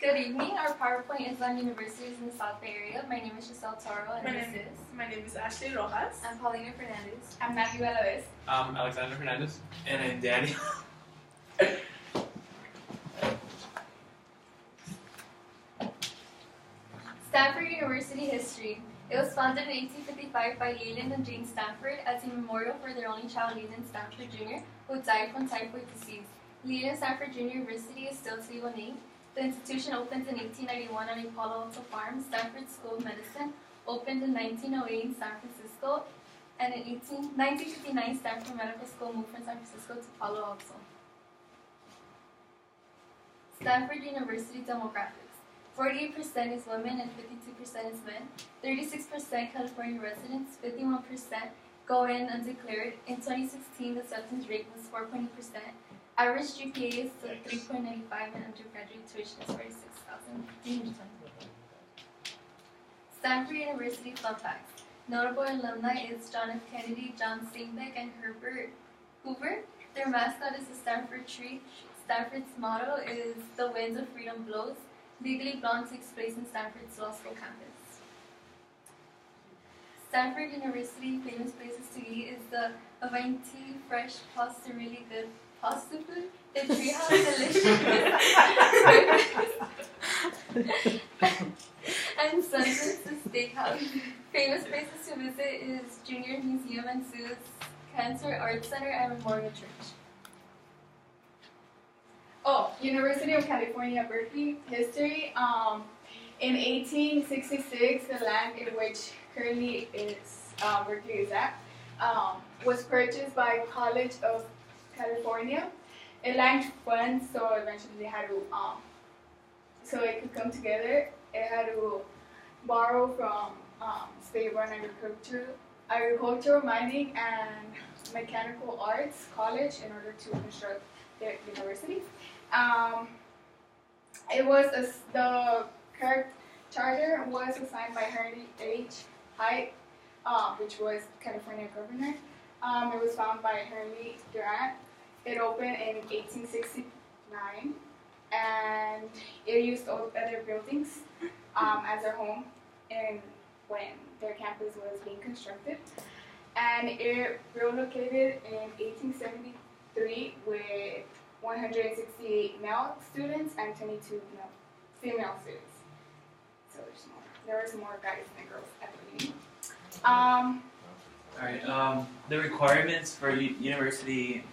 Good evening. Our PowerPoint is on universities in the South Bay area. My name is Giselle Toro, and My name is Ashley Rojas. I'm Paulina Fernandez. I'm Matthew Alaves. I'm Alexander Fernandez. And I'm Danny. Stanford University history. It was founded in 1855 by Leland and Jane Stanford as a memorial for their only child, Leland Stanford Jr., who died from typhoid disease. Leland Stanford Jr. University is still to be named. The institution opened in 1891 on a Palo Alto farm. Stanford School of Medicine opened in 1908 in San Francisco, and in 1959, Stanford Medical School moved from San Francisco to Palo Alto. Stanford University demographics. 48% is women and 52% is men. 36% California residents, 51% go in undeclared. In 2016, the acceptance rate was 4.8%. Average GPA is 3.95 and undergraduate tuition is $46,320. Stanford University fun facts. Notable alumni is John F. Kennedy, John Steinbeck, and Herbert Hoover. Their mascot is the Stanford tree. Stanford's motto is "The winds of freedom blows." Legally Blonde takes place in Stanford's Law School campus. Stanford University famous places to eat is the Avanti Fresh Pasta Really Good Pasta Food, the Treehouse Delicious, and Sunsense Steakhouse. Famous places to visit is Junior Museum and Zoo's Cancer Arts Center and Memorial Church. University of California, Berkeley history. In 1866, the land in which currently is Berkeley is at was purchased by College of California. It lacked funds, so eventually they had to, so it could come together. It had to borrow from state-run agricultural, mining, and mechanical arts college in order to construct their university. The charter was assigned by Henry H. Hyde, which was California governor. It was founded by Henry Durant. It opened in 1869, and it used all other buildings as their home when their campus was being constructed. And it relocated in 1873 with 168 male students and 22 female students. So there was more guys than girls at the beginning. Alright, the requirements for University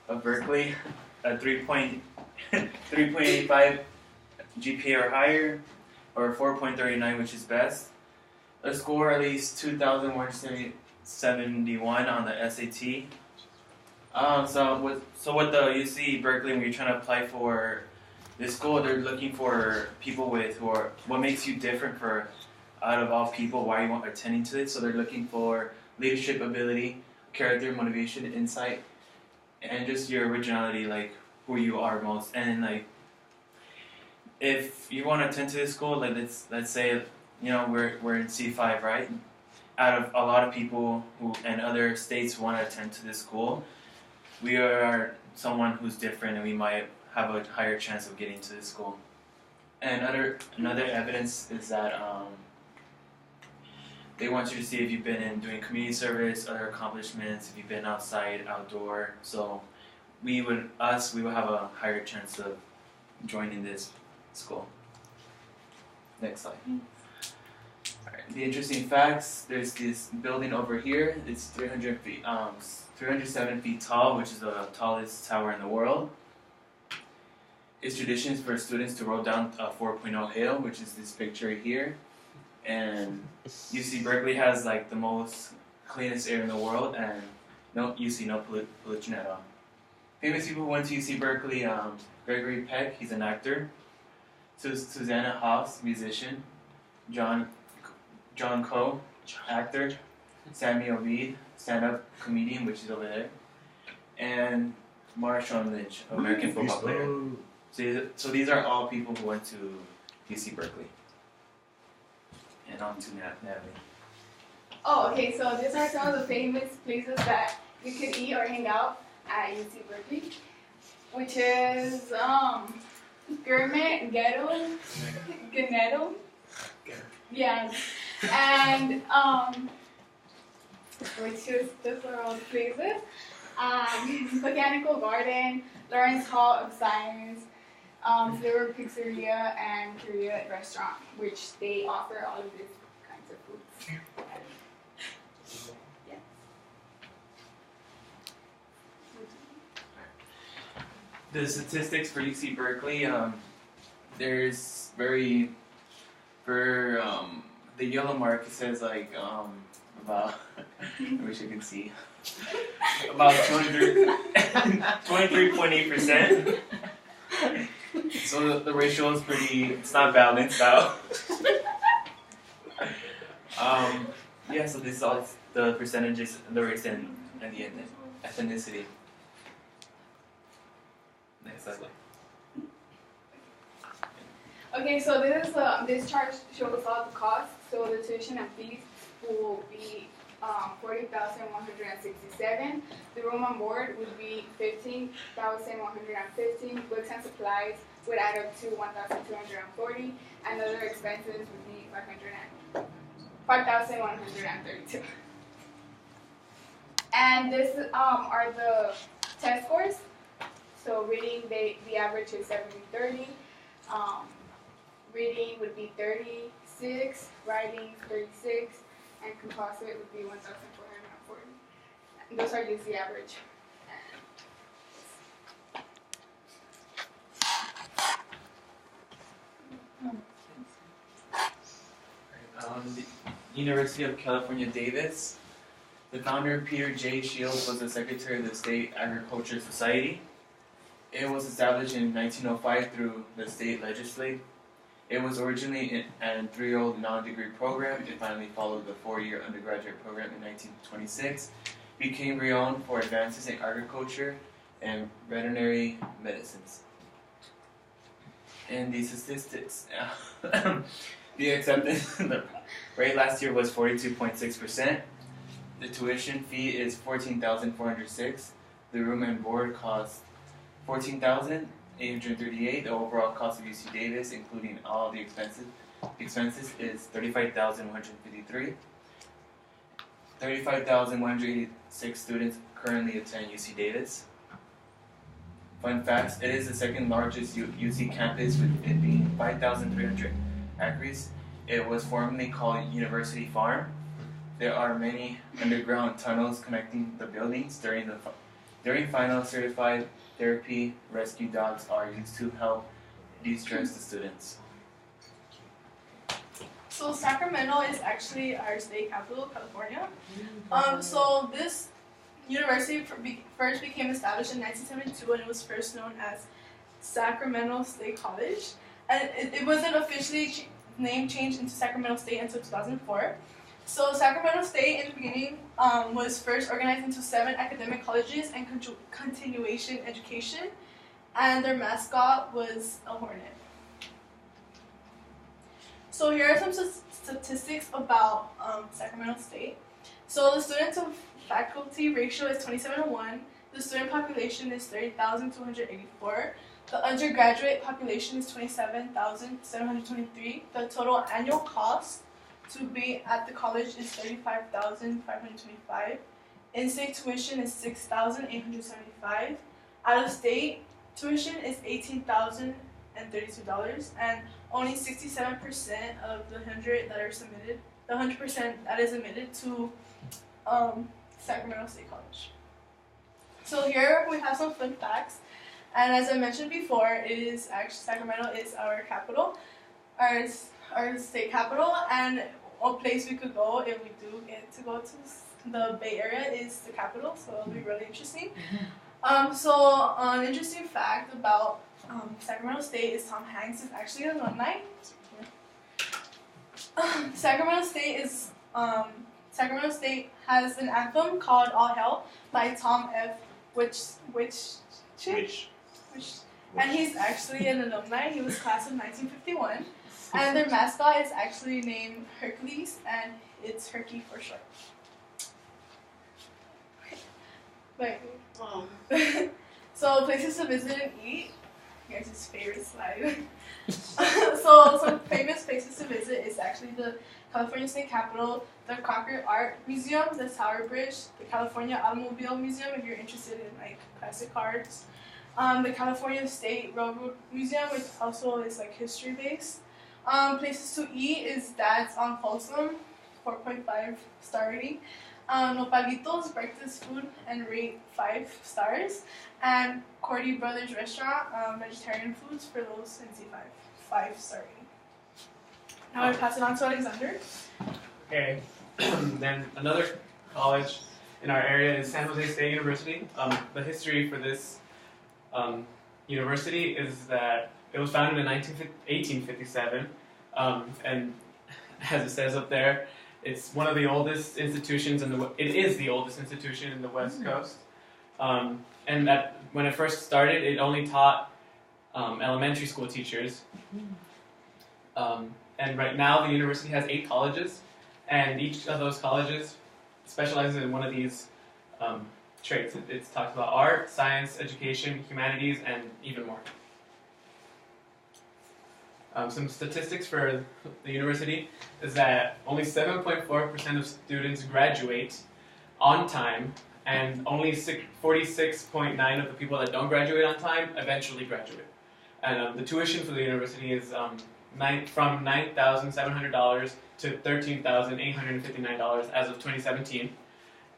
of Berkeley, a 3.85 GPA or higher, or 4.39, which is best. A score at least 2,171 on the SAT. So what the UC Berkeley, when you're trying to apply for this school, they're looking for people what makes you different out of all people, why you want attending to it. So they're looking for leadership ability, character, motivation, insight, and just your originality, like who you are most. And like, if you want to attend to this school, like let's say, we're in C5, right? Out of a lot of people who and other states want to attend to this school, we are someone who's different, and we might have a higher chance of getting to this school. And another evidence is that they want you to see if you've been doing community service, other accomplishments, if you've been outside, outdoor. So we would have a higher chance of joining this school. Next slide. Alright, the interesting facts, there's this building over here. It's 307 feet tall, which is the tallest tower in the world. It's traditions for students to roll down a 4.0 hill, which is this picture here. And UC Berkeley has like the most cleanest air in the world, and no pollution at all. Famous people who went to UC Berkeley, Gregory Peck, he's an actor. Susanna Hoffs, musician. John Coe, actor. Sammy Obeid, stand-up comedian, which is over there. And Marshawn Lynch, American football player. So these are all people who went to UC Berkeley. And on to Natalie. Okay, so these are some of the famous places that you could eat or hang out at UC Berkeley, which is Gurmit, Ganetto. Yeah. And which is those are all the places. Botanical Garden, Lawrence Hall of Science, Flavor Pizzeria, and Korea Restaurant, which they offer all of these kinds of foods. Yeah. The statistics for UC Berkeley, there's the yellow mark, it says like about I wish I could see about 23.8%. So the ratio is it's not balanced out. Yeah, so this is all the percentages, the race and the ethnicity. Next slide. Okay, so this chart shows all the costs. So the tuition and fees will be $40,167. The room and board would be $15,115. Books and supplies would add up to $1,240, and other expenses would be $5,132. And this are the test scores. So reading, the average is 70-30. Reading would be 36, writing 36, and composite would be 1,440. And those are just the average. The University of California, Davis. The founder, Peter J. Shields, was the secretary of the State Agriculture Society. It was established in 1905 through the state legislature. It was originally a 3-year non-degree program. It finally followed the 4-year undergraduate program in 1926. Became renowned for advances in agriculture and veterinary medicines. And the statistics, the acceptance rate last year was 42.6%. The tuition fee is $14,406. The room and board cost $14,838. The overall cost of UC Davis, including all the expenses, is $35,153. 35,186 students currently attend UC Davis. Fun facts: it is the second largest UC campus, with it being 5,300 acres. It was formerly called University Farm. There are many underground tunnels connecting the buildings. During final certified therapy, rescue dogs are used to help de-stress the students. So Sacramento is actually our state capital, California. So this university first became established in 1972, and it was first known as Sacramento State College. And it wasn't officially name changed into Sacramento State until 2004. So Sacramento State in the beginning was first organized into 7 academic colleges and continuation education, and their mascot was a hornet. So here are some statistics about Sacramento State. So the student to faculty ratio is 27:1. The student population is 30,284. The undergraduate population is 27,723. The total annual cost to be at the college is $35,525. In-state tuition is $6,875. Out-of-state tuition is $18,032, and only 67% of the 100 that are submitted, the 100% that is admitted to Sacramento State College. So here we have some fun facts, and as I mentioned before, Sacramento is our capital, our state capital, and a place we could go if we do get to go to the Bay Area is the capital, so it'll be really interesting. So an interesting fact about Sacramento State is Tom Hanks is actually an alumni. Sacramento State has an anthem called "All Hell" by Tom F. And he's actually an alumni. He was class of 1951. And their mascot is actually named Hercules, and it's Herky for short. Wait. So places to visit and eat. guys' favorite slide. So some famous places to visit is actually the California State Capitol, the Crocker Art Museum, the Tower Bridge, the California Automobile Museum if you're interested in like classic cars, the California State Railroad Museum, which also is like history based. Places to eat is Dad's on Folsom, 4.5 star rating. Nopalitos breakfast food and rate 5 stars, and Cordy Brothers Restaurant, vegetarian foods for those and C5 5-star rating. Now I pass it on to Alexander. Okay, then another college in our area is San Jose State University. The history for this university is that it was founded in 1857, and as it says up there, it's one of the oldest institutions it is the oldest institution in the West Coast. And when it first started, it only taught elementary school teachers. And right now, the university has 8 colleges, and each of those colleges specializes in one of these traits. It talks about art, science, education, humanities, and even more. Some statistics for the university is that only 7.4% of students graduate on time, and only 46.9% of the people that don't graduate on time eventually graduate. And the tuition for the university is from $9,700 to $13,859 as of 2017.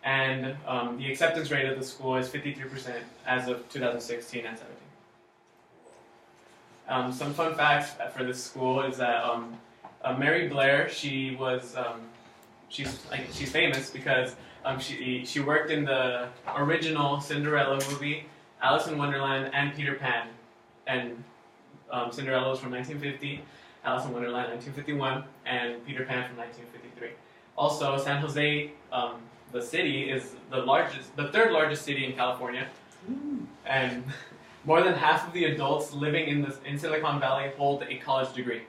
And the acceptance rate of the school is 53% as of 2016 and 17. Some fun facts for this school is that Mary Blair, she's famous because she worked in the original Cinderella movie, Alice in Wonderland, and Peter Pan. And Cinderella was from 1950, Alice in Wonderland 1951, and Peter Pan from 1953. Also, San Jose, the city, is the third largest city in California, and more than half of the adults living in Silicon Valley hold a college degree.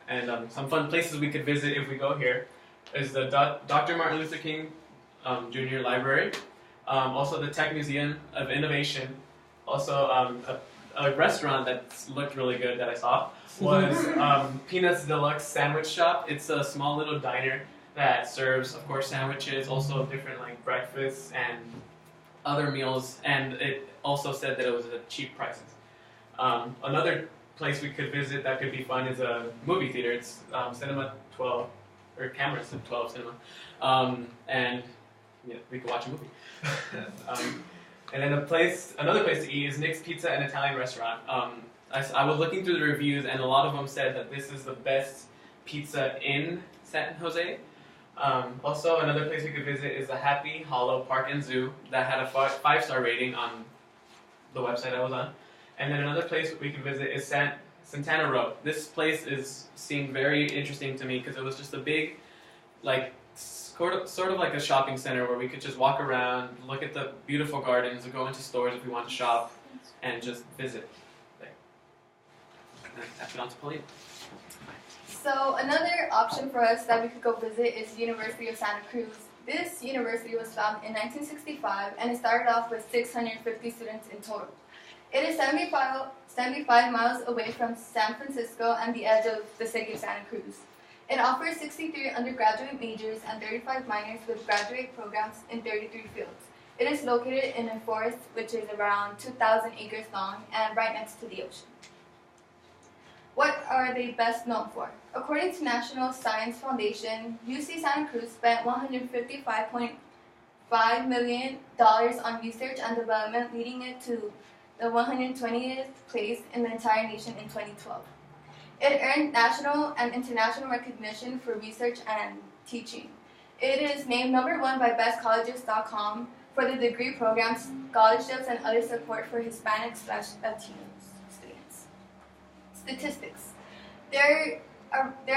And some fun places we could visit if we go here is the Dr. Martin Luther King Jr. Library, also the Tech Museum of Innovation, also a restaurant that looked really good that I saw was Peanuts Deluxe Sandwich Shop. It's a small little diner that serves, of course, sandwiches, also different like breakfasts and other meals, and it also said that it was at cheap prices. Another place we could visit that could be fun is a movie theater. It's Cinema 12, or Camera 12 Cinema, and yeah, we could watch a movie. And then another place to eat is Nick's Pizza and Italian Restaurant. I was looking through the reviews, and a lot of them said that this is the best pizza in San Jose. Also, another place we could visit is the Happy Hollow Park and Zoo that had a 5-star rating on the website I was on. And then another place we could visit is Santana Row. This place seemed very interesting to me because it was just a big, like, sort of like a shopping center where we could just walk around, look at the beautiful gardens, or go into stores if we want to shop, and just visit. And pass it on to Pauline. So another option for us that we could go visit is the University of Santa Cruz. This university was founded in 1965, and it started off with 650 students in total. It is 75 miles away from San Francisco and the edge of the city of Santa Cruz. It offers 63 undergraduate majors and 35 minors with graduate programs in 33 fields. It is located in a forest which is around 2,000 acres long and right next to the ocean. What are they best known for? According to National Science Foundation, UC Santa Cruz spent $155.5 million on research and development, leading it to the 120th place in the entire nation in 2012. It earned national and international recognition for research and teaching. It is named #1 by bestcolleges.com for the degree programs, scholarships, and other support for Hispanic/Latino students. Statistics. There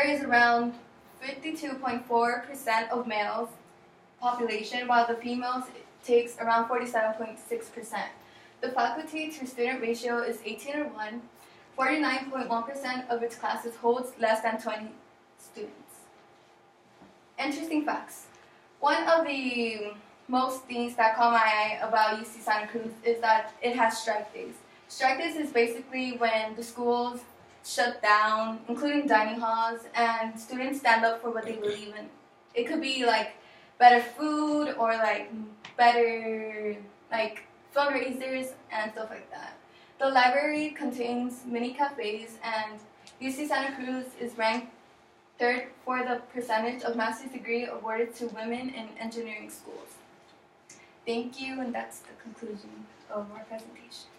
is around 52.4% of males population, while the females takes around 47.6%. The faculty to student ratio is 18:1. 49.1% of its classes holds less than 20 students. Interesting facts. One of the most things that caught my eye about UC Santa Cruz is that it has strike days. Strike Days is basically when the schools shut down, including dining halls, and students stand up for what they believe in. It could be like better food or like better like fundraisers and stuff like that. The library contains many cafes, and UC Santa Cruz is ranked third for the percentage of master's degree awarded to women in engineering schools. Thank you, and that's the conclusion of our presentation.